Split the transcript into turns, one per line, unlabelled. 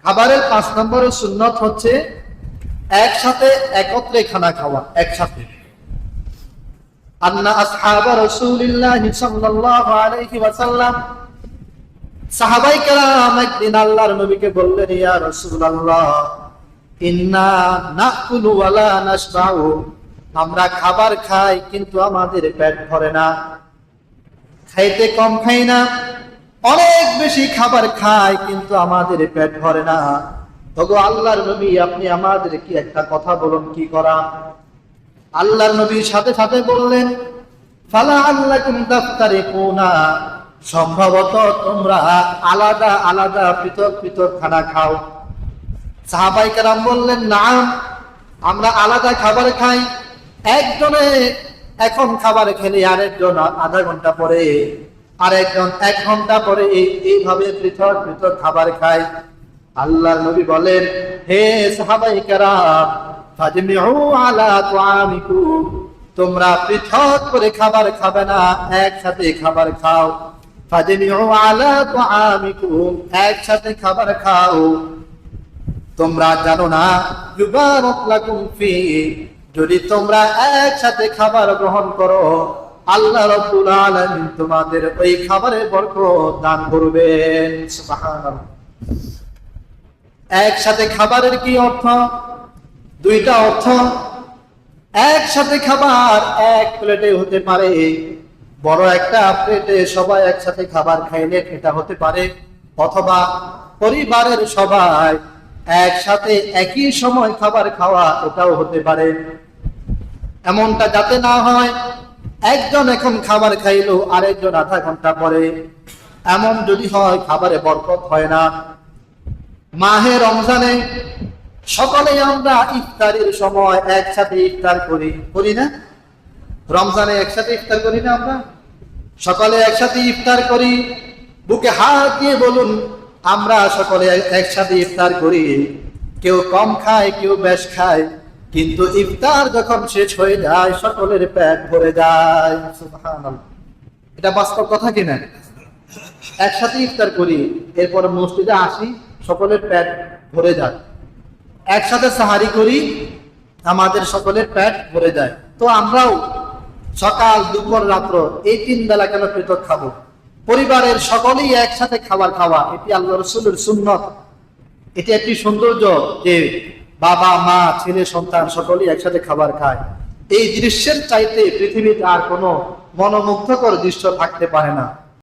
খাবারের 5 নম্বরের সুন্নত হচ্ছে একসাথে একত্রে খানা খাওয়া। একসাথে আন্না আসহাবা রাসূলিল্লাহ সাল্লাল্লাহু আলাইহি ওয়াসাল্লাম, সাহাবায়ে কেরাম একদিন আল্লাহর নবীকে বললেন, ইয়া রাসূলুল্লাহ ইন্না নাকুলু ওয়া লা নাশবাউ, আমরা খাবার খাই কিন্তু আমাদের পেট ভরে না। খাইতে কম খাই না, অনেক বেশি খাবার খাই কিন্তু আমাদের পেট ভরে না। ওগো আল্লাহর নবী, আপনি আমাদের কি একটা কথা বলুন, কি করা? আল্লাহর নবী সাথে সাথে বললেন, ফালা আল্লাকুম তাফতারিকুনা, সম্ভবত তোমরা আলাদা আলাদা পৃথক পৃথক খানা খাও। সাহাবায়ে কেরাম বললেন, না, আমরা আলাদা খাবার খাই। একজনে এখন খাবার খেলে আরেকজন আধা ঘন্টা পরে, আরেকজন 1 ঘন্টা পরে, এইভাবে পৃথক পৃথক খাবার খায়। আল্লাহর নবী বলেন, হে সাহাবায়ে কেরাম, ফাজমিউ আলা তুআমিকুম, তোমরা পৃথক করে খাবার খাবে না, একসাথে খাবার খাও। ফাজমিউ আলা তুআমিকুম, একসাথে খাবার খাও। তোমরা জানো না, ইউবারাক লাকুম ফি, যদি তোমরা একসাথে খাবার গ্রহণ করো, আল্লাহ রাব্বুল আলামিন তোমাদের ওই খাবারে বরকত দান করবেন। সুবহানাল্লাহ। একসাথে খাবারের কি অর্থ? 2টা অর্থ। একসাথে খাবার এক প্লেটে হতে পারে, বড় একটা প্লেটে সবাই একসাথে খাবার খাইলে এটা হতে পারে, অথবা পরিবারের সবাই একসাথে একই সময় খাবার খাওয়া, এটাও হতে পারে। এমনটা যাতে না হয় একজন এখন খাবার খাইলো আরেকজন আধা ঘন্টা পরে, এমন যদি হয় খাবারে বরকত হয় না। মাহে রমজানে সকলে আমরা ইফতারের সময় একসাথে ইফতার করি না? রমজানে একসাথে ইফতার করি না? আমরা সকলে একসাথে ইফতার করি। বুকে হাত দিয়ে বলুন, আমরা সকলে একসাথে ইফতার করি। কেউ কম খায়, কেউ বেশ খায়, কিন্তু ইফতার যখন শেষ হয়ে যায় সকলের পেট ভরে যায়। সুবহানাল্লাহ। এটা বাস্তব কথা কিনা? একসাথে ইফতার করি, এরপর মসজিদে আসি, সকলের পেট ভরে যায়। একসাথে সাহারি করি, আমাদের সকলের পেট ভরে যায়। তো আমরাও সকাল, দুপুর, রাত্র এই 3 বেলা কেন পৃথক খাবো? পরিবারের সকলেই একসাথে খাবার খাওয়া, এটি আল্লাহ রাসূলের সুন্নত। এটি একটি সৌন্দর্য যে বাবা মা ছেলে সন্তান সকলেই একসাথে খাবার খায়। এই দৃশ্যের চাইতে পৃথিবীতে আর কোনো মনোমুগ্ধকর দৃশ্য থাকতে পারে না।